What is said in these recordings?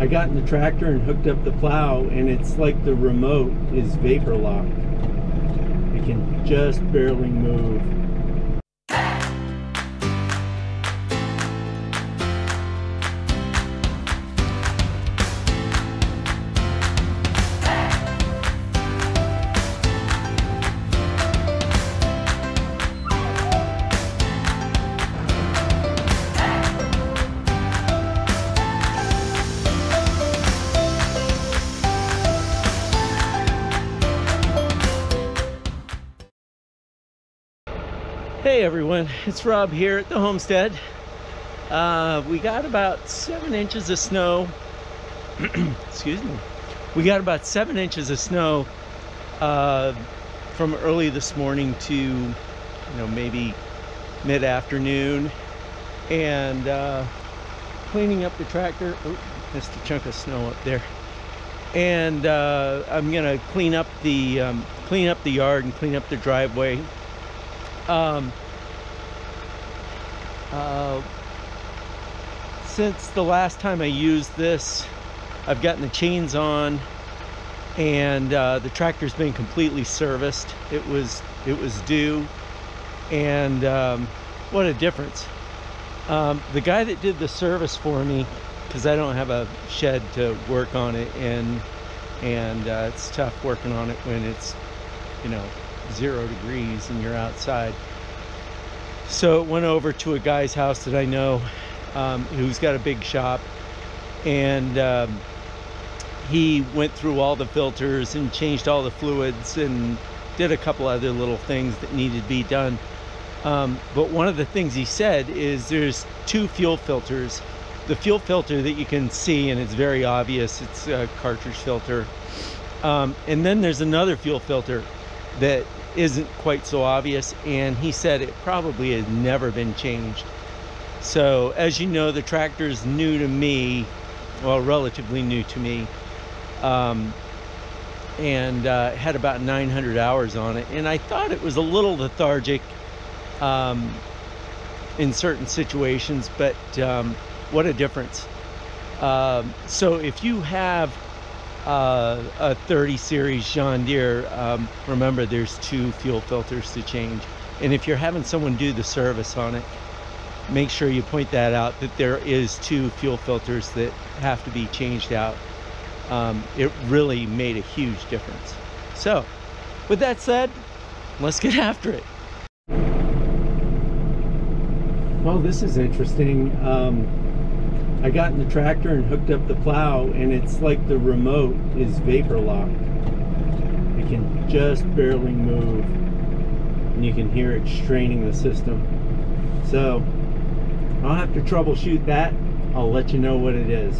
I got in the tractor and hooked up the plow, and it's like the remote is vapor locked. It can just barely move. Hey everyone, it's Rob here at the Homestead. We got about 7 inches of snow. Excuse me. We got about 7 inches of snow from early this morning to, maybe mid-afternoon, and cleaning up the tractor. Oh, missed a chunk of snow up there. And I'm gonna clean up the yard and clean up the driveway. Since the last time I used this, I've gotten the chains on, and the tractor's been completely serviced. It was due, and what a difference. The guy that did the service for me, because I don't have a shed to work on it, and it's tough working on it when it's 0 degrees and you're outside. So it went over to a guy's house that I know, who's got a big shop, and he went through all the filters and changed all the fluids and did a couple other little things that needed to be done. But one of the things he said is there's 2 fuel filters. The fuel filter that you can see, and it's very obvious, it's a cartridge filter. And then there's another fuel filter that isn't quite so obvious, and he said it probably has never been changed. So as you know, the tractor is new to me, well, relatively new to me, and had about 900 hours on it, and I thought it was a little lethargic in certain situations, but what a difference. So if you have a 30 series John Deere, remember there's 2 fuel filters to change, and if you're having someone do the service on it, make sure you point that out, that there is 2 fuel filters that have to be changed out. It really made a huge difference. So with that said, let's get after it. Well, this is interesting. I got in the tractor and hooked up the plow, and it's like the remote is vapor locked. It can just barely move, and you can hear it straining the system. So I'll have to troubleshoot that. I'll let you know what it is.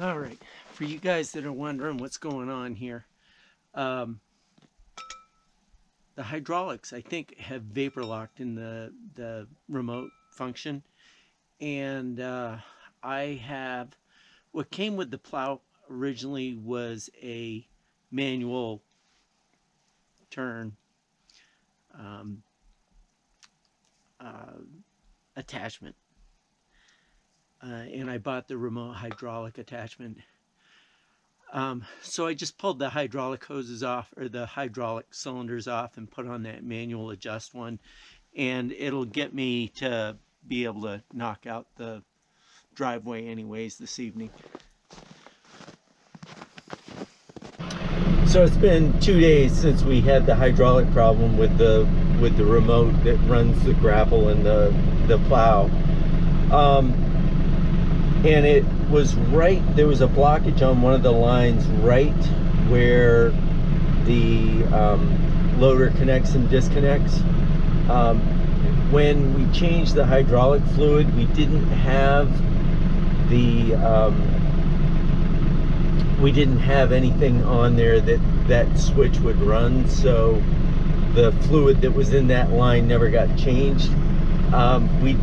All right, for you guys that are wondering what's going on here, the hydraulics, I think, have vapor locked in the remote function. And what came with the plow originally was a manual turn attachment. And I bought the remote hydraulic attachment. So I just pulled the hydraulic hoses off, or the hydraulic cylinders off, and put on that manual adjust one, and it'll get me to be able to knock out the driveway anyways this evening. So it's been 2 days since we had the hydraulic problem with the remote that runs the grapple and the plow. And it was there was a blockage on one of the lines right where the loader connects and disconnects. When we changed the hydraulic fluid, we didn't have anything on there that switch would run, so the fluid that was in that line never got changed. We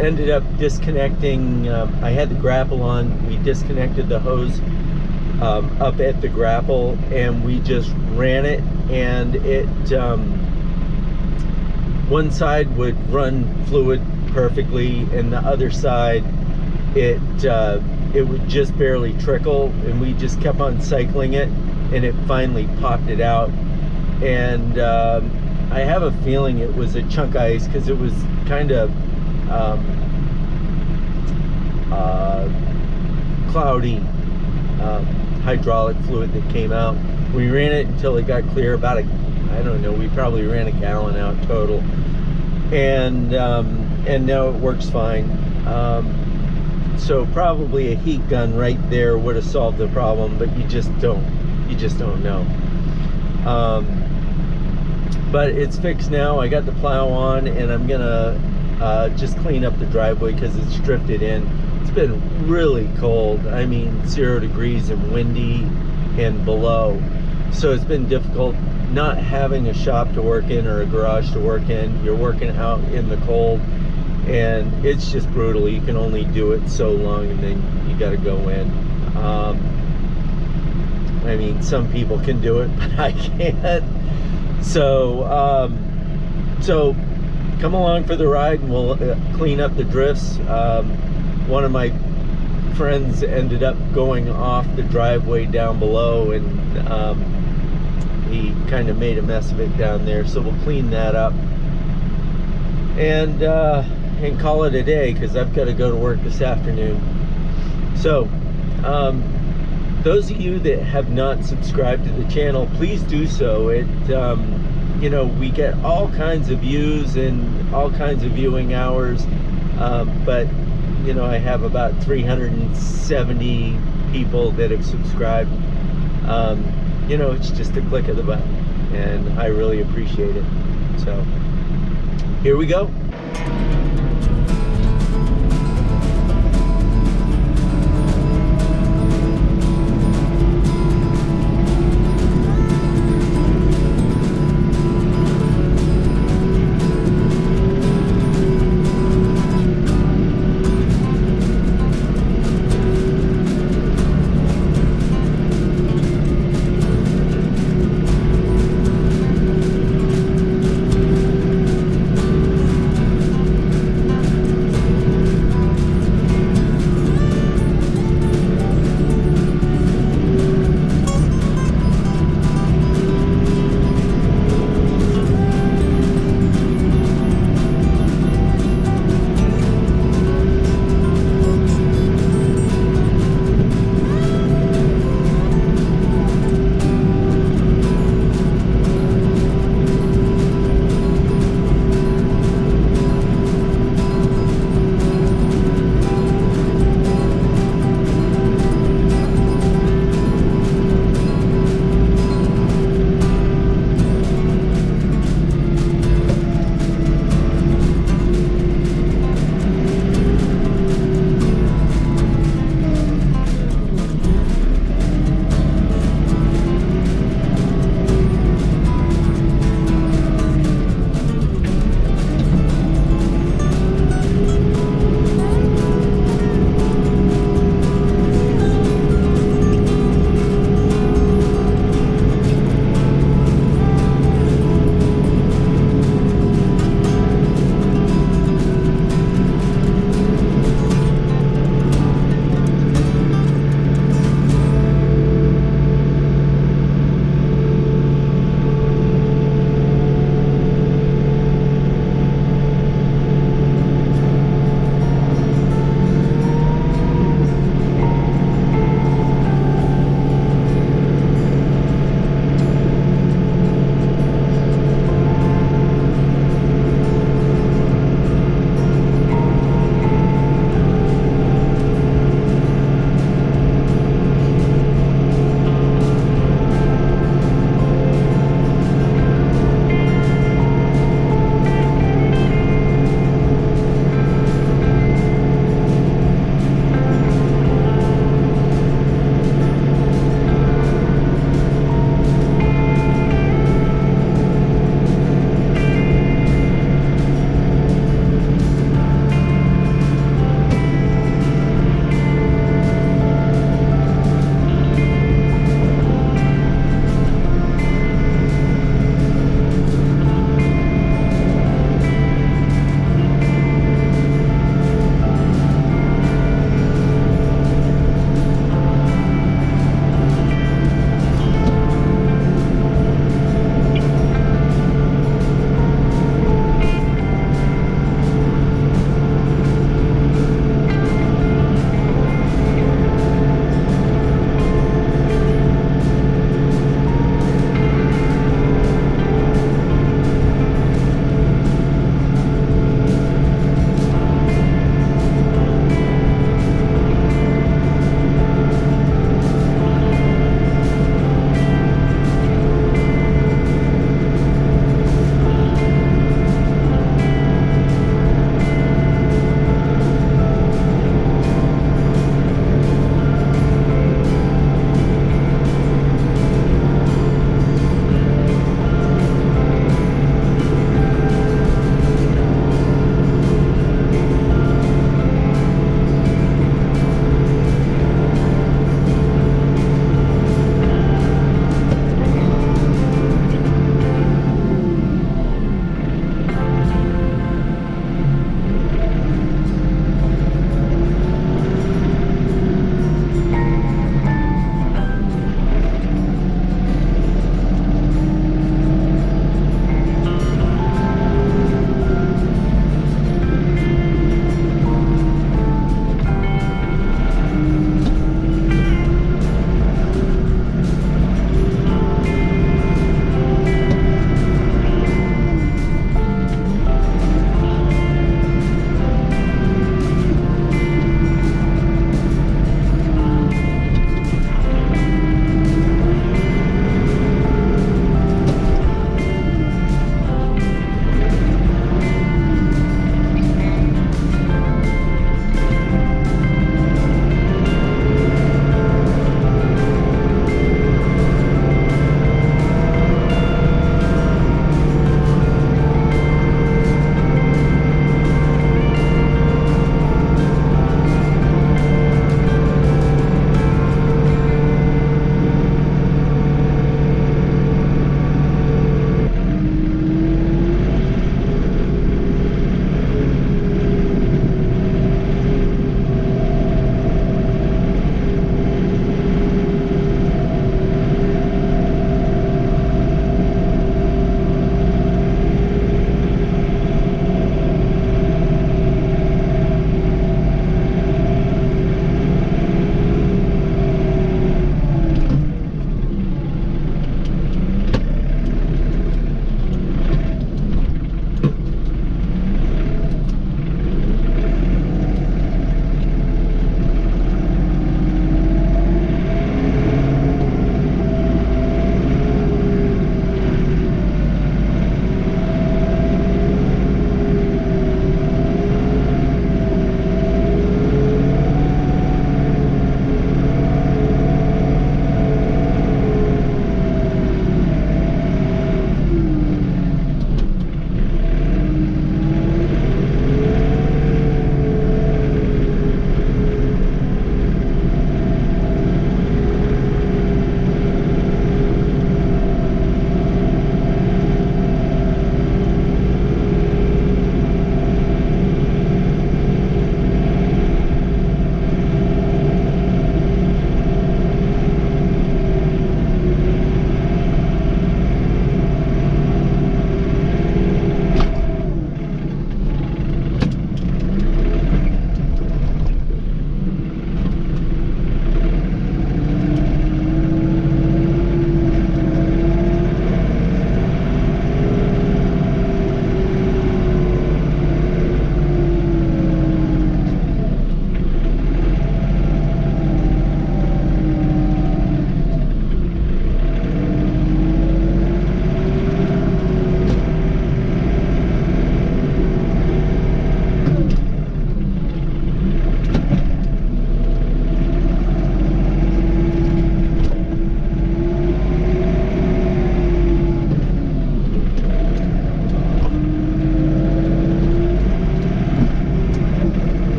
ended up disconnecting. I had the grapple on. We disconnected the hose up at the grapple, and we just ran it, and it one side would run fluid perfectly, and the other side it would just barely trickle, and we just kept on cycling it, and it finally popped it out. And I have a feeling it was a chunk ice, because it was kind of cloudy hydraulic fluid that came out. We ran it until it got clear, about I don't know, we probably ran a gallon out total, and now it works fine. So probably a heat gun right there would have solved the problem, but you just don't know. But it's fixed now. I got the plow on, and I'm gonna just clean up the driveway because it's drifted in. It's been really cold. I mean, 0 degrees and windy and below. So it's been difficult not having a shop to work in or a garage to work in. You're working out in the cold, and it's just brutal. You can only do it so long, and then you got to go in. I mean, some people can do it, but I can't. So so come along for the ride, and we'll clean up the drifts. One of my friends ended up going off the driveway down below, and he kind of made a mess of it down there, so we'll clean that up and call it a day, because I've got to go to work this afternoon. So those of you that have not subscribed to the channel, please do so. It you know, we get all kinds of views and all kinds of viewing hours, but you know, I have about 370 people that have subscribed. You know, it's just a click of the button, and I really appreciate it. So here we go.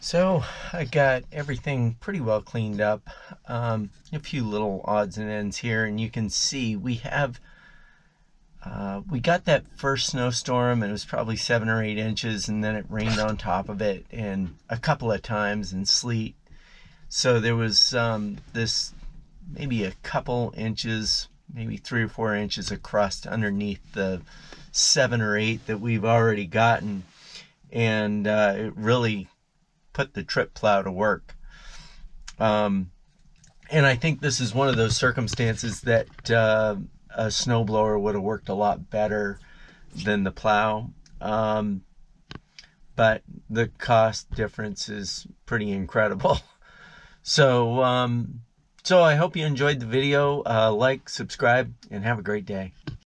So I got everything pretty well cleaned up. A few little odds and ends here, and you can see we got that first snowstorm, and it was probably 7 or 8 inches, and then it rained on top of it, and a couple of times, and sleet. So there was this maybe a couple inches, maybe 3 or 4 inches of crust underneath the 7 or 8 that we've already gotten, and it really put the trip plow to work. And I think this is one of those circumstances that a snowblower would have worked a lot better than the plow. But the cost difference is pretty incredible. So I hope you enjoyed the video. Like, subscribe, and have a great day.